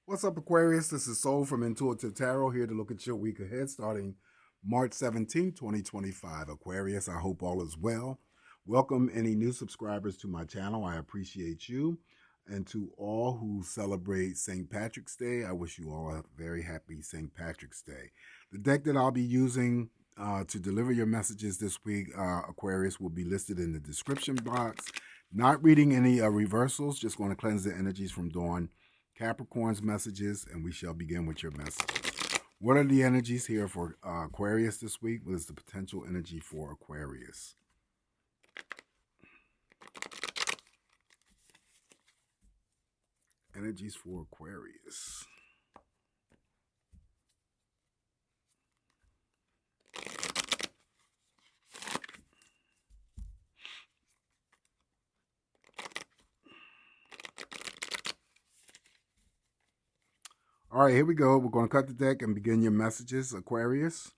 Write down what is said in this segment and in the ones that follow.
What's up, Aquarius? This is Soul from Intuitive Tarot here to look at your week ahead starting March 17, 2025. Aquarius, I hope all is well. Welcome any new subscribers to my channel. I appreciate you. And to all who celebrate St. Patrick's Day, I wish you all a very happy St. Patrick's Day. The deck that I'll be using to deliver your messages this week, Aquarius, will be listed in the description box. Not reading any reversals, just going to cleanse the energies from dawn. Capricorn's messages, and we shall begin with your messages. What are the energies here for Aquarius this week? What is the potential energy for Aquarius? Energies for Aquarius. All right, here we go. We're going to cut the deck and begin your messages, Aquarius.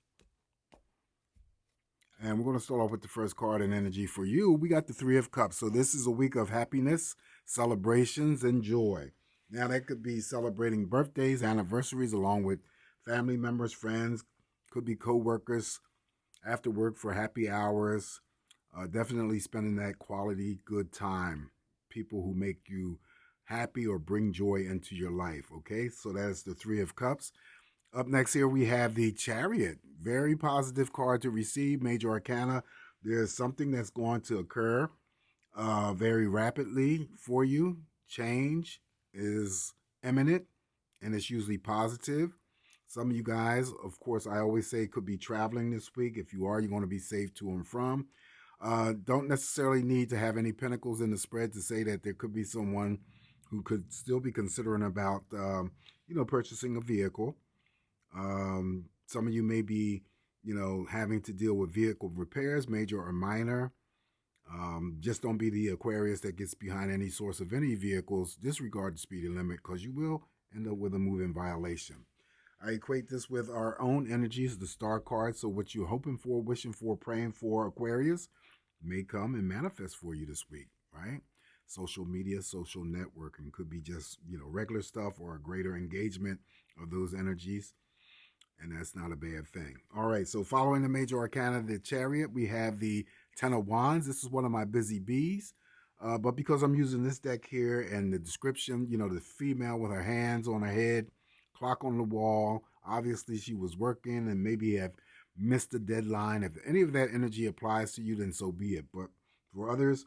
And we're going to start off with the first card in energy for you. We got the Three of Cups. So this is a week of happiness, celebrations, and joy. Now, that could be celebrating birthdays, anniversaries, along with family members, friends, could be co-workers, after work for happy hours. Definitely spending that quality, good time. People who make you happy or bring joy into your life, okay? So that's the Three of Cups. Up next here, we have the Chariot. Very positive card to receive, Major Arcana. There's something that's going to occur very rapidly for you. Change is imminent, and it's usually positive. Some of you guys, of course, I always say could be traveling this week. If you are, you're going to be safe to and from. Don't necessarily need to have any pinnacles in the spread to say that there could be someone who could still be considering about, purchasing a vehicle. Some of you may be, having to deal with vehicle repairs, major or minor. Just don't be the Aquarius that gets behind any source of any vehicles. Disregard the speed limit because you will end up with a moving violation. I equate this with our own energies, the star card. So what you're hoping for, wishing for, praying for, Aquarius, may come and manifest for you this week, right? Social media, social networking could be just, regular stuff or a greater engagement of those energies. And that's not a bad thing. All right, so following the Major Arcana, the Chariot, we have the Ten of Wands. This is one of my busy bees. But because I'm using this deck here and the description, the female with her hands on her head, clock on the wall, obviously she was working and maybe have missed the deadline. If any of that energy applies to you, then so be it. But for others,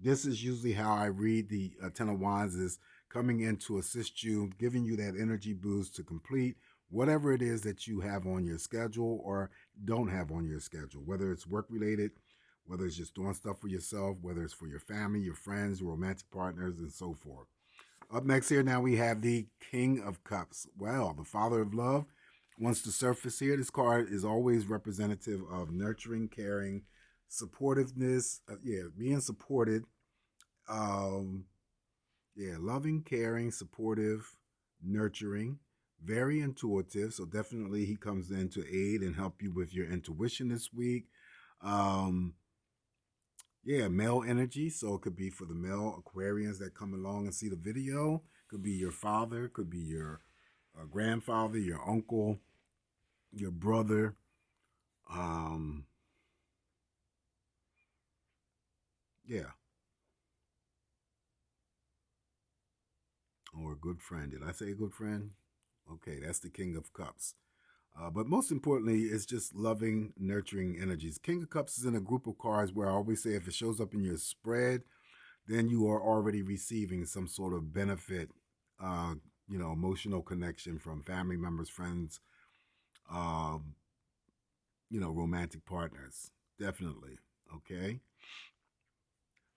this is usually how I read the Ten of Wands, is coming in to assist you, giving you that energy boost to complete whatever it is that you have on your schedule or don't have on your schedule, whether it's work related, whether it's just doing stuff for yourself, whether it's for your family, your friends, romantic partners, and so forth. Up next here now we have the King of Cups. Well, the Father of Love wants to surface here. This card is always representative of nurturing, caring, supportiveness, being supported. Loving, caring, supportive, nurturing, very intuitive. So definitely he comes in to aid and help you with your intuition this week. Male energy. So it could be for the male Aquarians that come along and see the video. Could be your father, could be your grandfather, your uncle, your brother. Or a good friend. Did I say a good friend? Okay, that's the King of Cups. But most importantly, it's just loving, nurturing energies. King of Cups is in a group of cards where I always say if it shows up in your spread, then you are already receiving some sort of benefit, emotional connection from family members, friends, romantic partners. Definitely. Okay.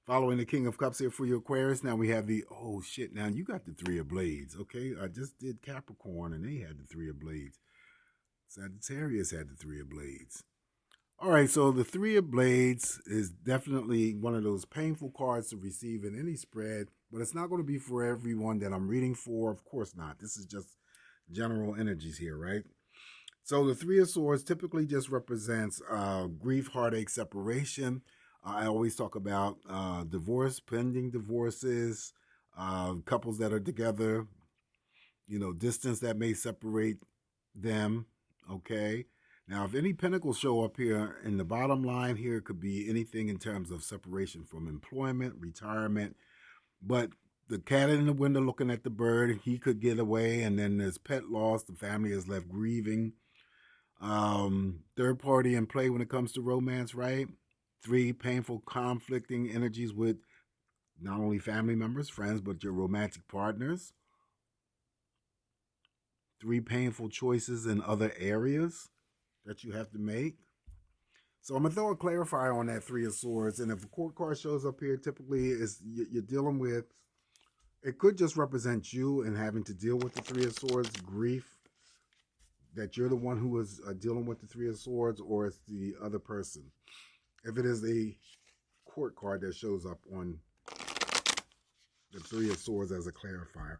Following the King of Cups here for your Aquarius. Now we have now you got the Three of Blades. Okay. I just did Capricorn and they had the Three of Blades. Sagittarius had the Three of Blades. All right, so the Three of Blades is definitely one of those painful cards to receive in any spread, but it's not going to be for everyone that I'm reading for. Of course not. This is just general energies here, right? So the Three of Swords typically just represents grief, heartache, separation. I always talk about divorce, pending divorces, couples that are together, distance that may separate them. Okay. Now, if any pentacles show up here in the bottom line here, it could be anything in terms of separation from employment, retirement. But the cat in the window looking at the bird, he could get away. And then there's pet loss. The family is left grieving. Third party in play when it comes to romance, right? 3, painful, conflicting energies with not only family members, friends, but your romantic partners. 3, painful choices in other areas that you have to make. So I'm going to throw a clarifier on that 3 of Swords. And if a court card shows up here, typically you're dealing with, it could just represent you and having to deal with the 3 of Swords, grief, that you're the one who is dealing with the 3 of Swords, or it's the other person. If it is a court card that shows up on the 3 of Swords as a clarifier.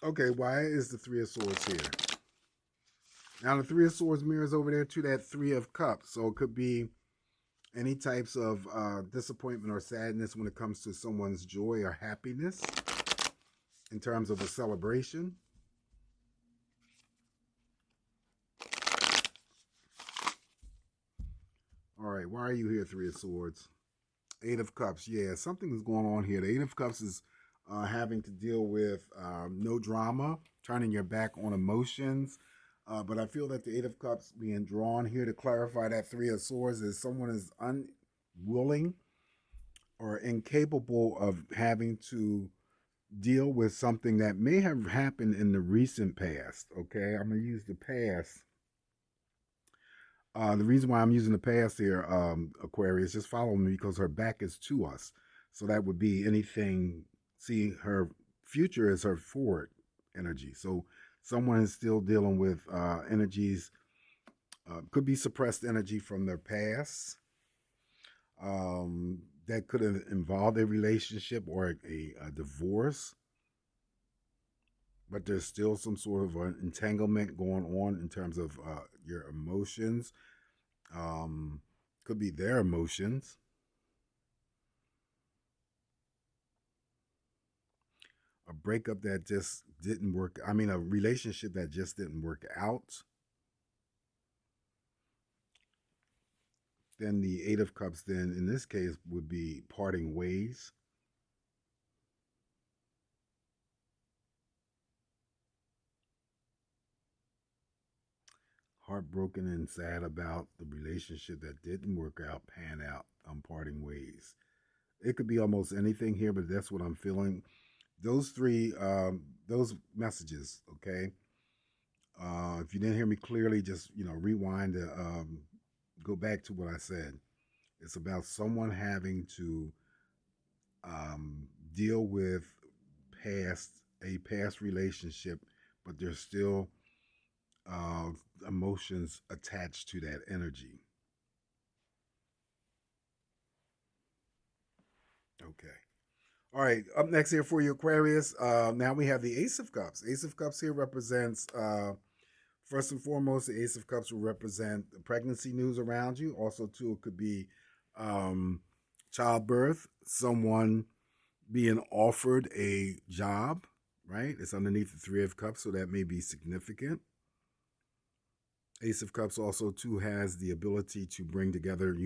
Okay, why is the 3 of Swords here? Now, the 3 of Swords mirrors over there to that 3 of Cups. So it could be any types of disappointment or sadness when it comes to someone's joy or happiness in terms of a celebration. All right, why are you here, 3 of Swords? 8 of Cups, yeah, something is going on here. The 8 of Cups is having to deal with no drama, turning your back on emotions. But I feel that the 8 of Cups being drawn here to clarify that 3 of Swords is someone is unwilling or incapable of having to deal with something that may have happened in the recent past. Okay, I'm going to use the past. The reason why I'm using the past here, Aquarius, just follow me because her back is to us. So that would be anything. See, her future is her forward energy. So someone is still dealing with energies, could be suppressed energy from their past. That could have involved a relationship or a divorce. But there's still some sort of an entanglement going on in terms of your emotions. Could be their emotions. A breakup that just didn't work. I mean, a relationship that just didn't work out. Then the 8 of Cups, then in this case, would be parting ways. Heartbroken and sad about the relationship that didn't work out, pan out, parting ways. It could be almost anything here, but that's what I'm feeling. Those 3, those messages, okay? If you didn't hear me clearly, just, rewind to go back to what I said. It's about someone having to deal with a past relationship, but there's still emotions attached to that energy. Okay. All right. Up next here for you, Aquarius. Now we have the Ace of Cups. Ace of Cups here represents, first and foremost, the Ace of Cups will represent the pregnancy news around you. Also, too, it could be childbirth, someone being offered a job, right? It's underneath the 3 of Cups, so that may be significant. Ace of Cups also, too, has the ability to bring together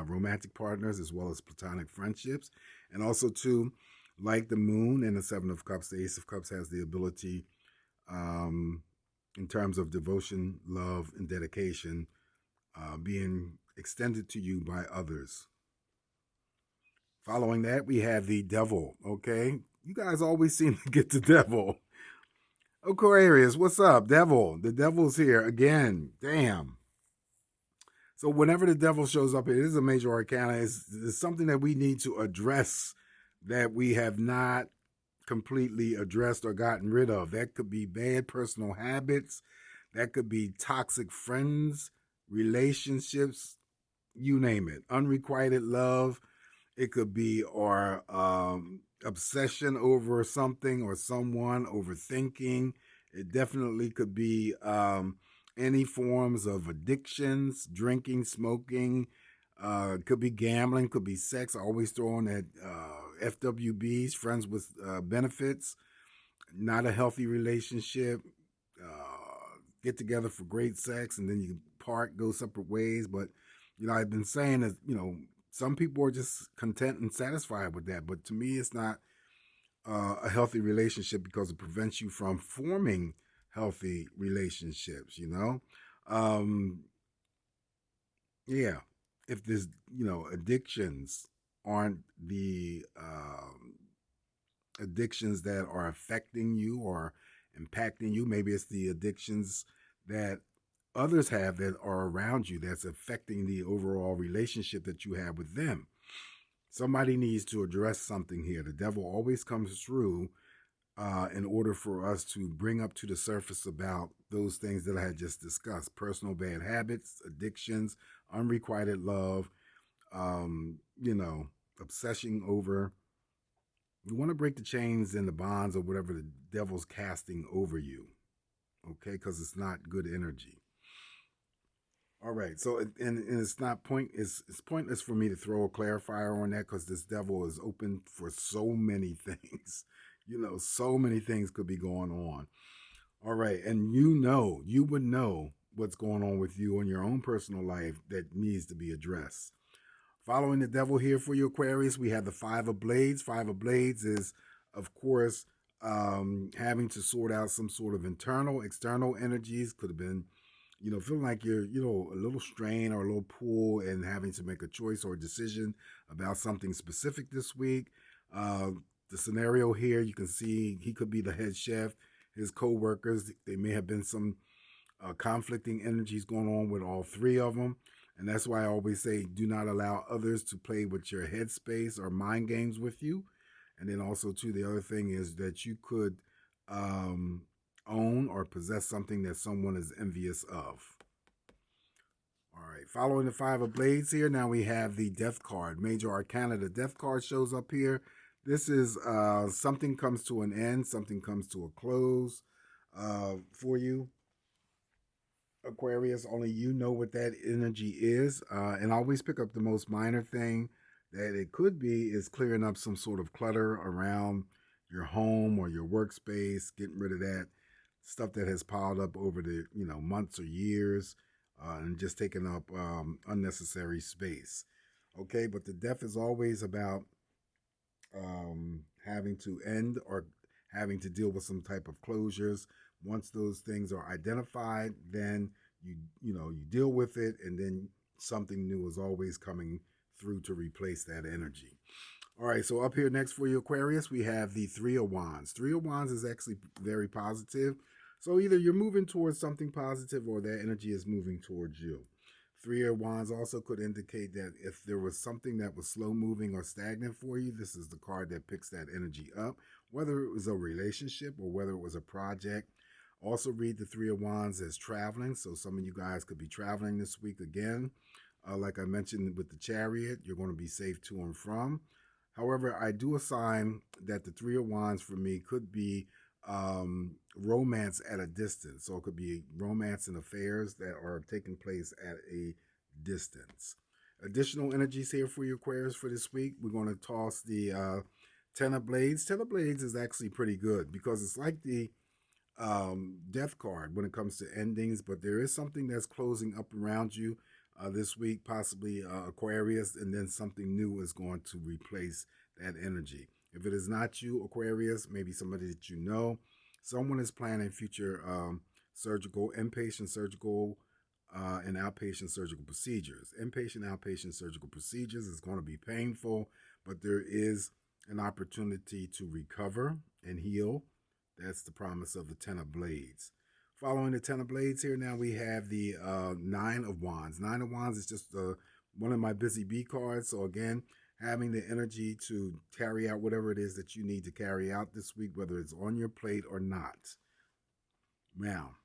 romantic partners as well as platonic friendships. And also, too, like the moon and the 7 of Cups, the Ace of Cups has the ability, in terms of devotion, love, and dedication, being extended to you by others. Following that, we have the Devil, okay? You guys always seem to get the Devil. Aquarius, what's up, Devil? The Devil's here again. Damn. So whenever the Devil shows up, it is a major arcana. It's something that we need to address that we have not completely addressed or gotten rid of. That could be bad personal habits. That could be toxic friends, relationships, you name it. Unrequited love. It could be our obsession over something or someone, overthinking. It definitely could be any forms of addictions, drinking, smoking. Could be gambling, could be sex. I always throw on that FWBs, friends with benefits. not a healthy relationship. Get together for great sex and then you part, go separate ways. But I've been saying that some people are just content and satisfied with that. But to me, it's not a healthy relationship because it prevents you from forming healthy relationships. Um, yeah. If there's addictions aren't the addictions that are affecting you or impacting you. Maybe it's the addictions that others have that are around you that's affecting the overall relationship that you have with them. Somebody needs to address something here. The devil always comes through in order for us to bring up to the surface about those things that I had just discussed: personal bad habits, addictions, unrequited love, obsession over. You want to break the chains and the bonds or whatever the devil's casting over you, okay? Because it's not good energy. All right, so and it's not it's pointless for me to throw a clarifier on that because this devil is open for so many things. So many things could be going on. All right, and you would know what's going on with you in your own personal life that needs to be addressed. Following the devil here for you, Aquarius, we have the Five of Blades. Five of Blades is, of course, having to sort out some sort of internal, external energies. Could have been, feeling like you're, a little strain or a little pull and having to make a choice or a decision about something specific this week. The scenario here, you can see he could be the head chef. His co-workers, they may have been some conflicting energies going on with all three of them. And that's why I always say do not allow others to play with your headspace or mind games with you. And then also, too, the other thing is that you could own or possess something that someone is envious of. All right, following the Five of Blades here, now we have the Death card. Major Arcana, the Death card shows up here. This is something comes to an end, something comes to a close for you. Aquarius, only you know what that energy is. And always pick up the most minor thing that it could be is clearing up some sort of clutter around your home or your workspace, getting rid of that stuff that has piled up over the months or years, and just taking up unnecessary space. Okay, but the death is always about having to end or having to deal with some type of closures. Once those things are identified, then you deal with it, and then something new is always coming through to replace that energy. All right, so up here next for you, Aquarius, we have the Three of Wands. Three of Wands is actually very positive. So either you're moving towards something positive or that energy is moving towards you. Three of Wands also could indicate that if there was something that was slow moving or stagnant for you, this is the card that picks that energy up, whether it was a relationship or whether it was a project. Also read the Three of Wands as traveling. So some of you guys could be traveling this week again. Like I mentioned with the Chariot, you're going to be safe to and from. However, I do assign that the Three of Wands for me could be romance at a distance. So it could be romance and affairs that are taking place at a distance. Additional energies here for you, Aquarius, for this week. We're going to toss the Ten of Blades. Ten of Blades is actually pretty good because it's like the death card when it comes to endings, but there is something that's closing up around you this week, possibly Aquarius, and then something new is going to replace that energy. If it is not you, Aquarius, maybe somebody that you know, someone is planning future surgical, inpatient surgical, and outpatient surgical procedures. Inpatient, outpatient surgical procedures is going to be painful, but there is an opportunity to recover and heal. That's the promise of the Ten of Blades. Following the Ten of Blades here, now we have the Nine of Wands. Nine of Wands is just one of my busy bee cards. So again, having the energy to carry out whatever it is that you need to carry out this week, whether it's on your plate or not. Now,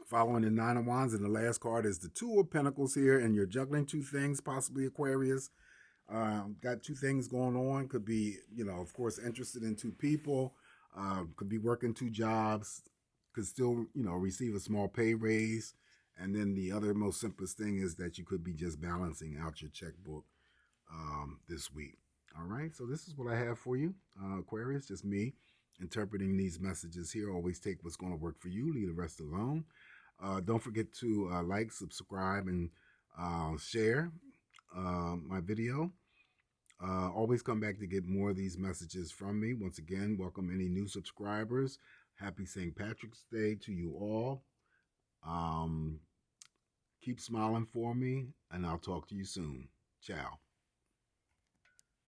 following the Nine of Wands, and the last card is the Two of Pentacles here, and you're juggling two things, possibly Aquarius. Got two things going on. Could be, of course, interested in two people. Could be working two jobs. Could still, receive a small pay raise. And then the other most simplest thing is that you could be just balancing out your checkbook this week. All right, so this is what I have for you, Aquarius, just me interpreting these messages here. Always take what's going to work for you, leave the rest alone. Don't forget to like, subscribe, and share my video. Always come back to get more of these messages from me. Once again, welcome any new subscribers. Happy St. Patrick's Day to you all. Keep smiling for me, and I'll talk to you soon. Ciao.